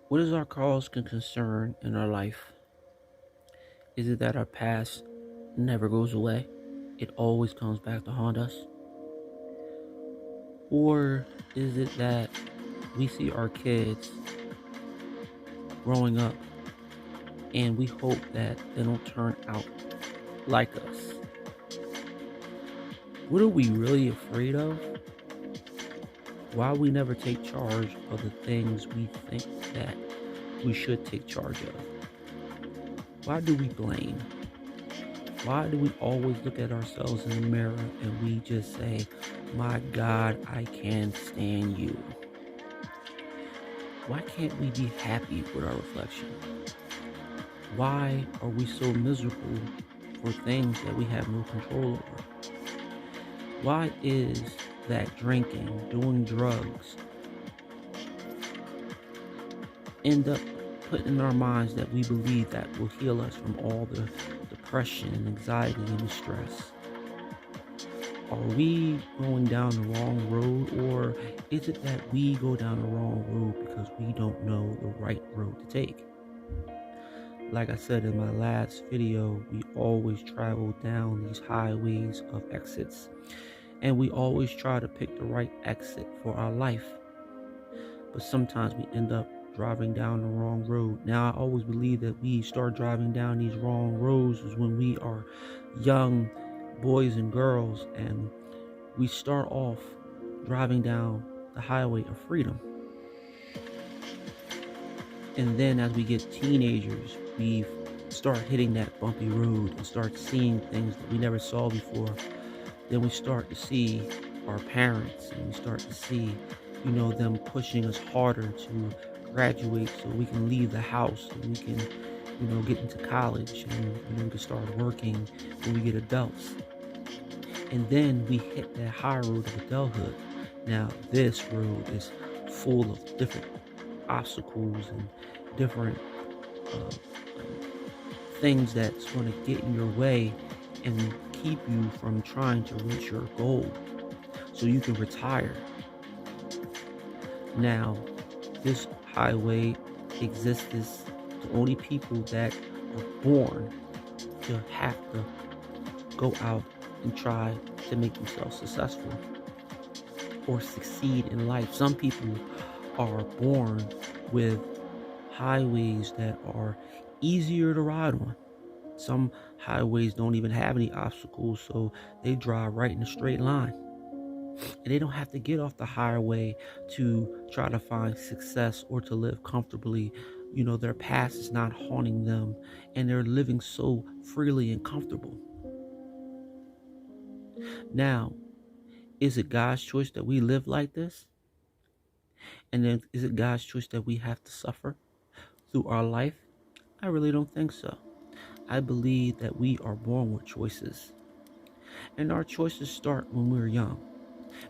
What is our cause and concern in our life? Is it that our past never goes away? It always comes back to haunt us? Or is it that we see our kids growing up and we hope that they don't turn out like us? What are we really afraid of? Why we never take charge of the things we think that we should take charge of? Why do we blame? Why do we always look at ourselves in the mirror and we just say, my God, I can't stand you? Why can't we be happy with our reflection? Why are we so miserable for things that we have no control over? Why is that drinking, doing drugs, end up putting in our minds that we believe that will heal us from all the depression and anxiety and stress? Are we going down the wrong road, or is it that we go down the wrong road because we don't know the right road to take? Like I said in my last video, we always travel down these highways of exits, and we always try to pick the right exit for our life. But sometimes we end up driving down the wrong road. Now, I always believe that we start driving down these wrong roads is when we are young boys and girls, and we start off driving down the highway of freedom. And then as we get teenagers, we start hitting that bumpy road and start seeing things that we never saw before. Then we start to see our parents, and we start to see, them pushing us harder to graduate so we can leave the house and we can, get into college, and we can start working when we get adults. And then we hit that high road of adulthood. Now, this road is full of different obstacles and different uh, things that's going to get in your way and keep you from trying to reach your goal so you can retire. Now, this highway exists to only people that are born to have to go out and try to make themselves successful or succeed in life. Some people are born with highways that are easier to ride on. Some highways don't even have any obstacles, so they drive right in a straight line. And they don't have to get off the highway to try to find success or to live comfortably. Their past is not haunting them, and they're living so freely and comfortable. Now, is it God's choice that we live like this? And then is it God's choice that we have to suffer through our life? I really don't think so. I believe that we are born with choices. And our choices start when we're young.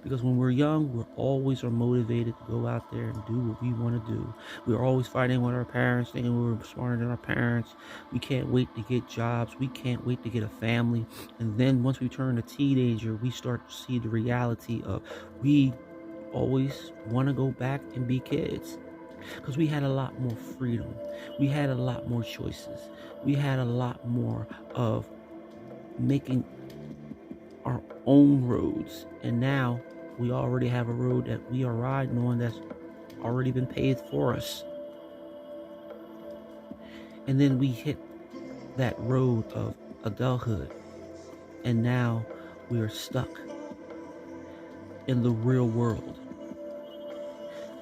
Because when we're young, we're always are motivated to go out there and do what we want to do. We're always fighting with our parents, thinking we're smarter than our parents. We can't wait to get jobs. We can't wait to get a family. And then once we turn a teenager, we start to see the reality of we always want to go back and be kids. Because we had a lot more freedom. We had a lot more choices. We had a lot more of making our own roads. And now we already have a road that we are riding on that's already been paved for us. And then we hit that road of adulthood. And now we are stuck in the real world.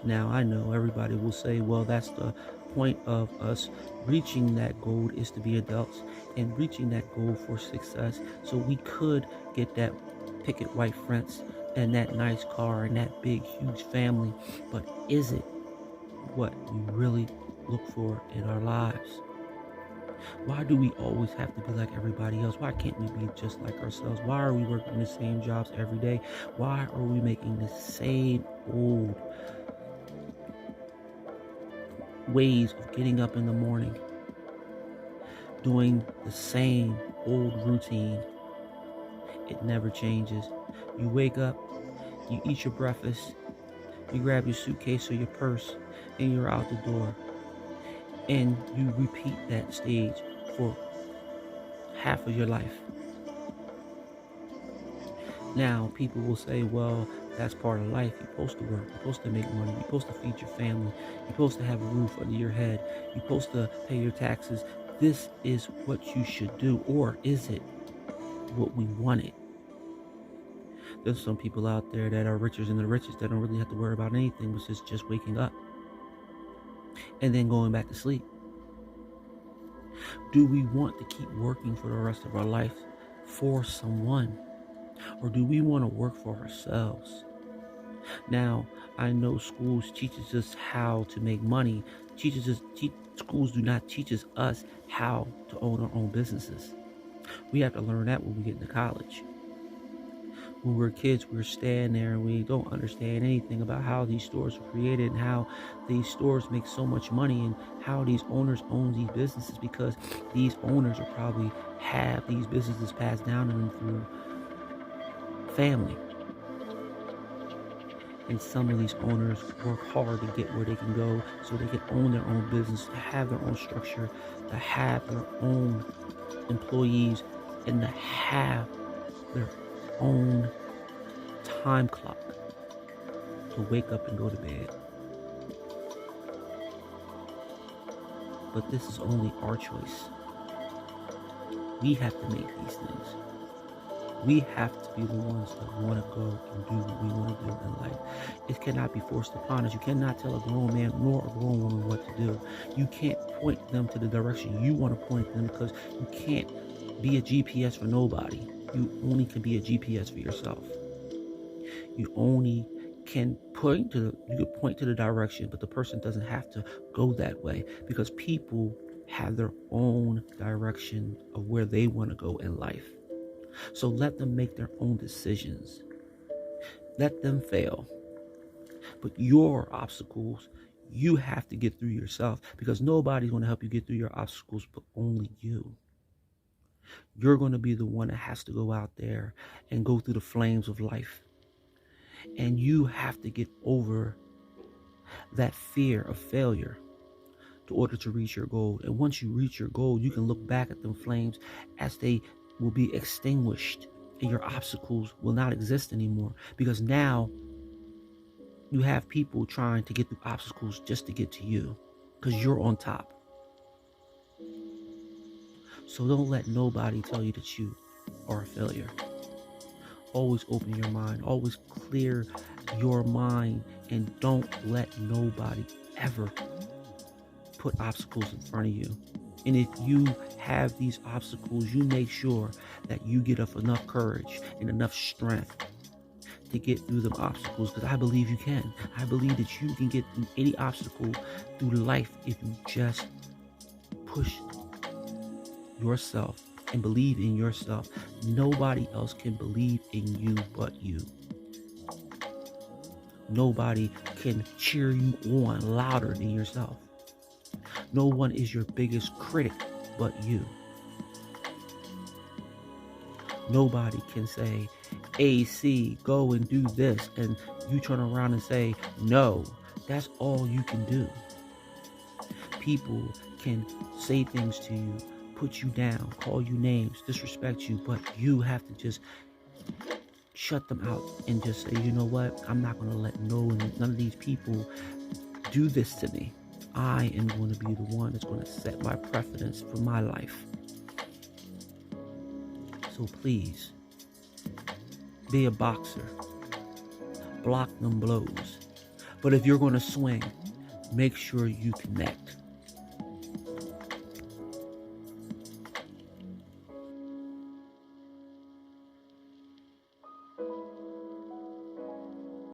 Now, I know everybody will say, well, that's the point of us reaching that goal is to be adults and reaching that goal for success. So we could get that picket white fence and that nice car and that big, huge family. But is it what we really look for in our lives? Why do we always have to be like everybody else? Why can't we be just like ourselves? Why are we working the same jobs every day? Why are we making the same old ways of getting up in the morning, doing the same old routine? It never changes. You wake up, you eat your breakfast, you grab your suitcase or your purse, and you're out the door. And you repeat that stage for half of your life. Now, people will say, well, that's part of life. You're supposed to work. You're supposed to make money. You're supposed to feed your family. You're supposed to have a roof under your head. You're supposed to pay your taxes. This is what you should do. Or is it what we wanted? There's some people out there that are richer than the richest that don't really have to worry about anything, but it's just waking up and then going back to sleep. Do we want to keep working for the rest of our life for someone? Or do we want to work for ourselves? Now, I know schools teaches us how to make money. Schools do not teach us how to own our own businesses. We have to learn that when we get into college. When we're kids, we're standing there and we don't understand anything about how these stores were created and how these stores make so much money and how these owners own these businesses, because these owners are probably have these businesses passed down to them through family. And some of these owners work hard to get where they can go so they can own their own business, to have their own structure, to have their own employees, and to have their own time clock to wake up and go to bed. But this is only our choice. We have to make these things. We have to be the ones that want to go and do what we want to do in life. It cannot be forced upon us. You cannot tell a grown man nor a grown woman what to do. You can't point them to the direction you want to point them, because you can't be a GPS for nobody. You only can be a GPS for yourself. You only can point to the direction, but the person doesn't have to go that way, because people have their own direction of where they want to go in life. So let them make their own decisions. Let them fail. But your obstacles, you have to get through yourself, because nobody's going to help you get through your obstacles but only you. You're going to be the one that has to go out there and go through the flames of life. And you have to get over that fear of failure in order to reach your goal. And once you reach your goal, you can look back at them flames as they will be extinguished, and your obstacles will not exist anymore, because now you have people trying to get through obstacles just to get to you, because you're on top. So don't let nobody tell you that you are a failure. Always open your mind, always clear your mind, and don't let nobody ever put obstacles in front of you. And if you have these obstacles, you make sure that you get up enough courage and enough strength to get through them obstacles, because I believe you can. I believe that you can get through any obstacle through life if you just push yourself and believe in yourself. Nobody else can believe in you but you. Nobody can cheer you on louder than yourself. No one is your biggest critic but you. Nobody can say, A.K.A, go and do this, and you turn around and say, no. That's all you can do. People can say things to you, put you down, call you names, disrespect you, but you have to just shut them out and just say, you know what? I'm not going to let none of these people do this to me. I am going to be the one that's going to set my precedence for my life. So please, be a boxer. Block them blows. But if you're going to swing, make sure you connect.